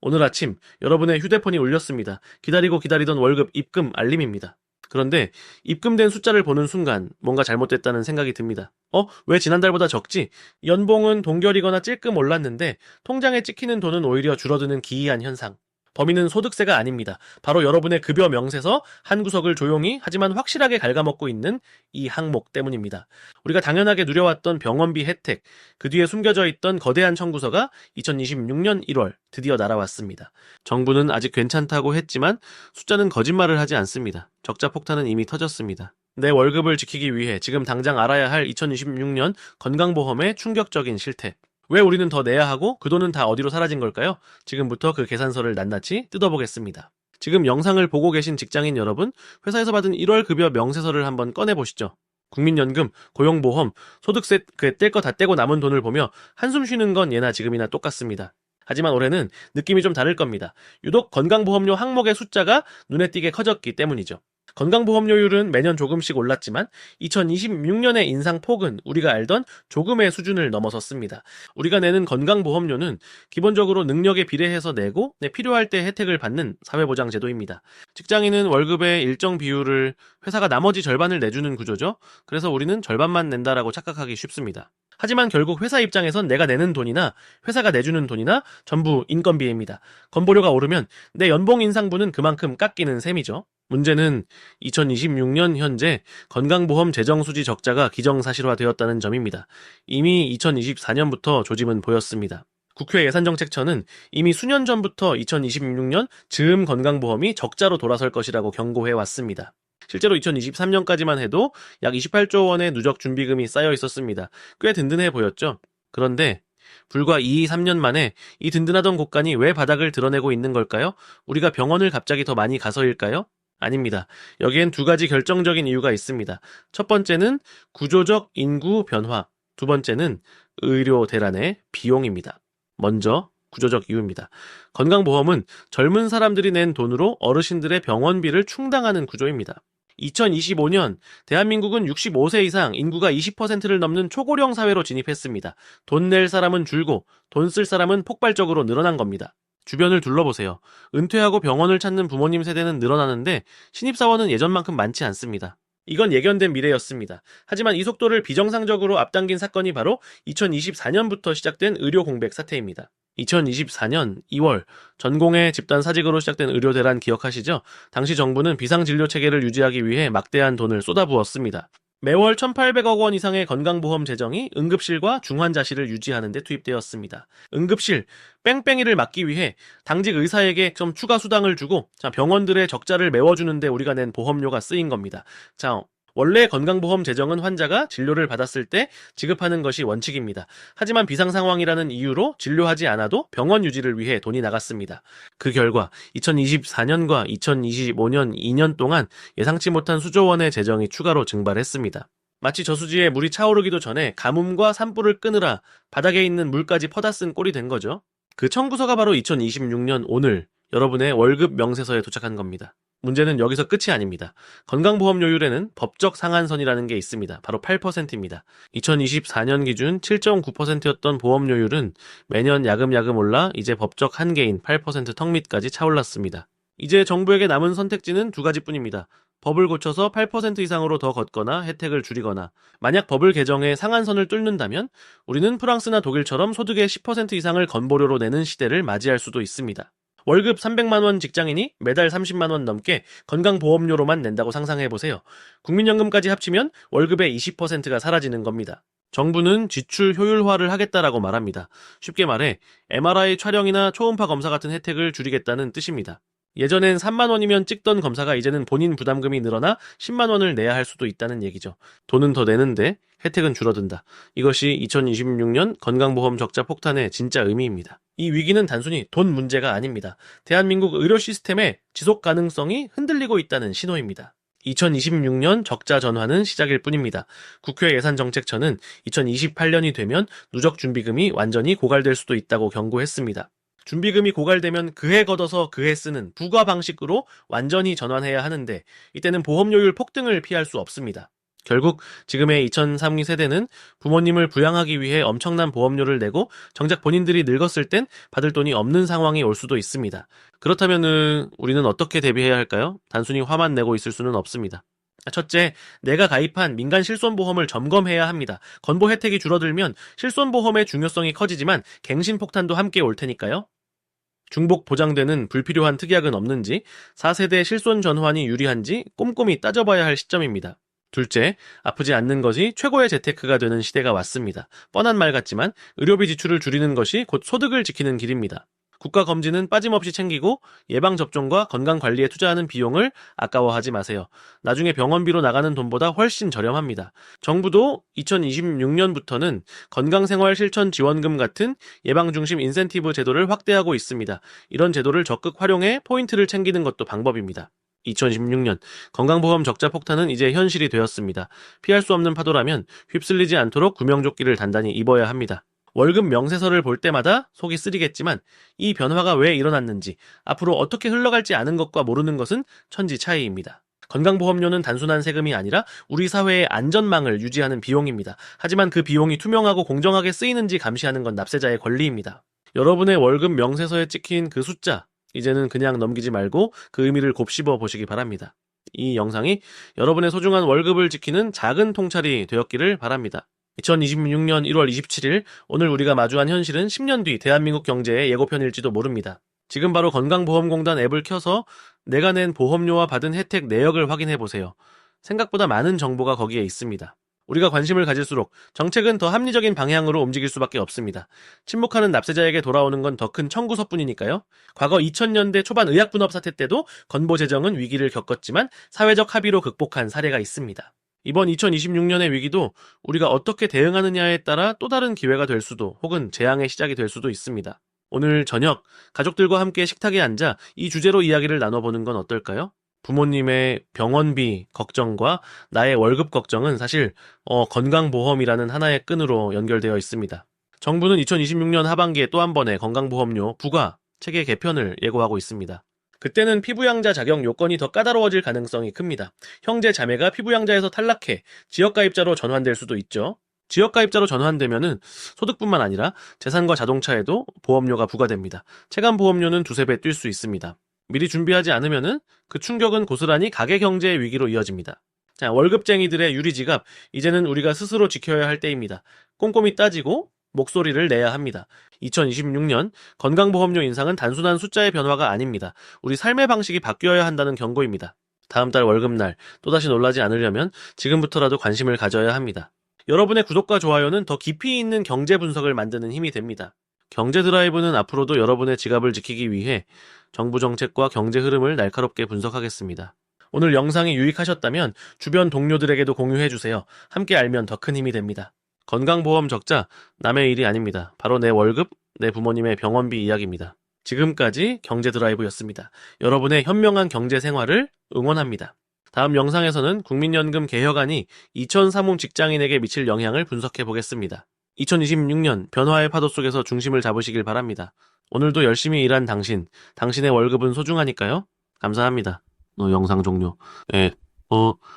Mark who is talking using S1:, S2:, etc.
S1: 오늘 아침 여러분의 휴대폰이 울렸습니다. 기다리고 기다리던 월급 입금 알림입니다. 그런데 입금된 숫자를 보는 순간 뭔가 잘못됐다는 생각이 듭니다. 왜 지난달보다 적지? 연봉은 동결이거나 찔끔 올랐는데 통장에 찍히는 돈은 오히려 줄어드는 기이한 현상. 범인은 소득세가 아닙니다. 바로 여러분의 급여 명세서 한 구석을 조용히 하지만 확실하게 갉아먹고 있는 이 항목 때문입니다. 우리가 당연하게 누려왔던 병원비 혜택, 그 뒤에 숨겨져 있던 거대한 청구서가 2026년 1월 드디어 날아왔습니다. 정부는 아직 괜찮다고 했지만 숫자는 거짓말을 하지 않습니다. 적자 폭탄은 이미 터졌습니다. 내 월급을 지키기 위해 지금 당장 알아야 할 2026년 건강보험의 충격적인 실태. 왜 우리는 더 내야 하고 그 돈은 다 어디로 사라진 걸까요? 지금부터 그 계산서를 낱낱이 뜯어보겠습니다. 지금 영상을 보고 계신 직장인 여러분, 회사에서 받은 1월 급여 명세서를 한번 꺼내보시죠. 국민연금, 고용보험, 소득세 뗄 거 다 떼고 남은 돈을 보며 한숨 쉬는 건 예나 지금이나 똑같습니다. 하지만 올해는 느낌이 좀 다를 겁니다. 유독 건강보험료 항목의 숫자가 눈에 띄게 커졌기 때문이죠. 건강보험료율은 매년 조금씩 올랐지만 2026년의 인상폭은 우리가 알던 조금의 수준을 넘어섰습니다. 우리가 내는 건강보험료는 기본적으로 능력에 비례해서 내고 필요할 때 혜택을 받는 사회보장제도입니다. 직장인은 월급의 일정 비율을 회사가 나머지 절반을 내주는 구조죠. 그래서 우리는 절반만 낸다라고 착각하기 쉽습니다. 하지만 결국 회사 입장에선 내가 내는 돈이나 회사가 내주는 돈이나 전부 인건비입니다. 건보료가 오르면 내 연봉 인상분은 그만큼 깎이는 셈이죠. 문제는 2026년 현재 건강보험 재정수지 적자가 기정사실화되었다는 점입니다. 이미 2024년부터 조짐은 보였습니다. 국회 예산정책처는 이미 수년 전부터 2026년 즈음 건강보험이 적자로 돌아설 것이라고 경고해왔습니다. 실제로 2023년까지만 해도 약 28조 원의 누적 준비금이 쌓여 있었습니다. 꽤 든든해 보였죠. 그런데 불과 2-3년 만에 이 든든하던 곳간이 왜 바닥을 드러내고 있는 걸까요? 우리가 병원을 갑자기 더 많이 가서일까요? 아닙니다. 여기엔 두 가지 결정적인 이유가 있습니다. 첫 번째는 구조적 인구 변화, 두 번째는 의료 대란의 비용입니다. 먼저 구조적 이유입니다. 건강보험은 젊은 사람들이 낸 돈으로 어르신들의 병원비를 충당하는 구조입니다. 2025년 대한민국은 65세 이상 인구가 20%를 넘는 초고령 사회로 진입했습니다. 돈 낼 사람은 줄고 돈 쓸 사람은 폭발적으로 늘어난 겁니다. 주변을 둘러보세요. 은퇴하고 병원을 찾는 부모님 세대는 늘어나는데 신입사원은 예전만큼 많지 않습니다. 이건 예견된 미래였습니다. 하지만 이 속도를 비정상적으로 앞당긴 사건이 바로 2024년부터 시작된 의료 공백 사태입니다. 2024년 2월 전공의 집단 사직으로 시작된 의료 대란 기억하시죠? 당시 정부는 비상진료 체계를 유지하기 위해 막대한 돈을 쏟아부었습니다. 매월 1,800억 원 이상의 건강보험 재정이 응급실과 중환자실을 유지하는 데 투입되었습니다. 응급실, 뺑뺑이를 막기 위해 당직 의사에게 좀 추가 수당을 주고 병원들의 적자를 메워주는데 우리가 낸 보험료가 쓰인 겁니다. 원래 건강보험 재정은 환자가 진료를 받았을 때 지급하는 것이 원칙입니다. 하지만 비상상황이라는 이유로 진료하지 않아도 병원 유지를 위해 돈이 나갔습니다. 그 결과 2024년과 2025년 2년 동안 예상치 못한 수조 원의 재정이 추가로 증발했습니다. 마치 저수지에 물이 차오르기도 전에 가뭄과 산불을 끄느라 바닥에 있는 물까지 퍼다 쓴 꼴이 된 거죠. 그 청구서가 바로 2026년 오늘 여러분의 월급 명세서에 도착한 겁니다. 문제는 여기서 끝이 아닙니다. 건강보험료율에는 법적 상한선이라는 게 있습니다. 바로 8%입니다. 2024년 기준 7.9%였던 보험료율은 매년 야금야금 올라 이제 법적 한계인 8% 턱밑까지 차올랐습니다. 이제 정부에게 남은 선택지는 두 가지뿐입니다. 법을 고쳐서 8% 이상으로 더 걷거나 혜택을 줄이거나, 만약 법을 개정해 상한선을 뚫는다면 우리는 프랑스나 독일처럼 소득의 10% 이상을 건보료로 내는 시대를 맞이할 수도 있습니다. 월급 300만 원 직장인이 매달 30만 원 넘게 건강보험료로만 낸다고 상상해보세요. 국민연금까지 합치면 월급의 20%가 사라지는 겁니다. 정부는 지출 효율화를 하겠다라고 말합니다. 쉽게 말해 MRI 촬영이나 초음파 검사 같은 혜택을 줄이겠다는 뜻입니다. 예전엔 3만 원이면 찍던 검사가 이제는 본인 부담금이 늘어나 10만 원을 내야 할 수도 있다는 얘기죠. 돈은 더 내는데 혜택은 줄어든다. 이것이 2026년 건강보험 적자 폭탄의 진짜 의미입니다. 이 위기는 단순히 돈 문제가 아닙니다. 대한민국 의료 시스템의 지속 가능성이 흔들리고 있다는 신호입니다. 2026년 적자 전환은 시작일 뿐입니다. 국회 예산정책처는 2028년이 되면 누적 준비금이 완전히 고갈될 수도 있다고 경고했습니다. 준비금이 고갈되면 그해 걷어서 그해 쓰는 부과 방식으로 완전히 전환해야 하는데 이때는 보험료율 폭등을 피할 수 없습니다. 결국 지금의 2003 세대는 부모님을 부양하기 위해 엄청난 보험료를 내고 정작 본인들이 늙었을 땐 받을 돈이 없는 상황이 올 수도 있습니다. 그렇다면은 우리는 어떻게 대비해야 할까요? 단순히 화만 내고 있을 수는 없습니다. 첫째, 내가 가입한 민간 실손보험을 점검해야 합니다. 건보 혜택이 줄어들면 실손보험의 중요성이 커지지만 갱신폭탄도 함께 올 테니까요. 중복 보장되는 불필요한 특약은 없는지, 4세대 실손 전환이 유리한지 꼼꼼히 따져봐야 할 시점입니다. 둘째, 아프지 않는 것이 최고의 재테크가 되는 시대가 왔습니다. 뻔한 말 같지만 의료비 지출을 줄이는 것이 곧 소득을 지키는 길입니다. 국가검진은 빠짐없이 챙기고 예방접종과 건강관리에 투자하는 비용을 아까워하지 마세요. 나중에 병원비로 나가는 돈보다 훨씬 저렴합니다. 정부도 2026년부터는 건강생활실천지원금 같은 예방중심 인센티브 제도를 확대하고 있습니다. 이런 제도를 적극 활용해 포인트를 챙기는 것도 방법입니다. 2016년 건강보험 적자 폭탄은 이제 현실이 되었습니다. 피할 수 없는 파도라면 휩쓸리지 않도록 구명조끼를 단단히 입어야 합니다. 월급 명세서를 볼 때마다 속이 쓰리겠지만 이 변화가 왜 일어났는지, 앞으로 어떻게 흘러갈지 아는 것과 모르는 것은 천지 차이입니다. 건강보험료는 단순한 세금이 아니라 우리 사회의 안전망을 유지하는 비용입니다. 하지만 그 비용이 투명하고 공정하게 쓰이는지 감시하는 건 납세자의 권리입니다. 여러분의 월급 명세서에 찍힌 그 숫자, 이제는 그냥 넘기지 말고 그 의미를 곱씹어 보시기 바랍니다. 이 영상이 여러분의 소중한 월급을 지키는 작은 통찰이 되었기를 바랍니다. 2026년 1월 27일, 오늘 우리가 마주한 현실은 10년 뒤 대한민국 경제의 예고편일지도 모릅니다. 지금 바로 건강보험공단 앱을 켜서 내가 낸 보험료와 받은 혜택 내역을 확인해 보세요. 생각보다 많은 정보가 거기에 있습니다. 우리가 관심을 가질수록 정책은 더 합리적인 방향으로 움직일 수밖에 없습니다. 침묵하는 납세자에게 돌아오는 건 더 큰 청구서뿐이니까요. 과거 2000년대 초반 의약분업 사태 때도 건보 재정은 위기를 겪었지만 사회적 합의로 극복한 사례가 있습니다. 이번 2026년의 위기도 우리가 어떻게 대응하느냐에 따라 또 다른 기회가 될 수도, 혹은 재앙의 시작이 될 수도 있습니다. 오늘 저녁 가족들과 함께 식탁에 앉아 이 주제로 이야기를 나눠보는 건 어떨까요? 부모님의 병원비 걱정과 나의 월급 걱정은 사실 건강보험이라는 하나의 끈으로 연결되어 있습니다. 정부는 2026년 하반기에 또 한 번의 건강보험료 부과 체계 개편을 예고하고 있습니다. 그때는 피부양자 자격 요건이 더 까다로워질 가능성이 큽니다. 형제 자매가 피부양자에서 탈락해 지역가입자로 전환될 수도 있죠. 지역가입자로 전환되면은 소득뿐만 아니라 재산과 자동차에도 보험료가 부과됩니다. 체감보험료는 두세 배 뛸 수 있습니다. 미리 준비하지 않으면은 그 충격은 고스란히 가계 경제의 위기로 이어집니다. 자, 월급쟁이들의 유리지갑, 이제는 우리가 스스로 지켜야 할 때입니다. 꼼꼼히 따지고 목소리를 내야 합니다. 2026년 건강보험료 인상은 단순한 숫자의 변화가 아닙니다. 우리 삶의 방식이 바뀌어야 한다는 경고입니다. 다음 달 월급날 또다시 놀라지 않으려면 지금부터라도 관심을 가져야 합니다. 여러분의 구독과 좋아요는 더 깊이 있는 경제 분석을 만드는 힘이 됩니다. 경제 드라이브는 앞으로도 여러분의 지갑을 지키기 위해 정부 정책과 경제 흐름을 날카롭게 분석하겠습니다. 오늘 영상이 유익하셨다면 주변 동료들에게도 공유해주세요. 함께 알면 더 큰 힘이 됩니다. 건강보험 적자, 남의 일이 아닙니다. 바로 내 월급, 내 부모님의 병원비 이야기입니다. 지금까지 경제 드라이브였습니다. 여러분의 현명한 경제 생활을 응원합니다. 다음 영상에서는 국민연금 개혁안이 2030 직장인에게 미칠 영향을 분석해 보겠습니다. 2026년 변화의 파도 속에서 중심을 잡으시길 바랍니다. 오늘도 열심히 일한 당신의 월급은 소중하니까요. 감사합니다. 영상 종료.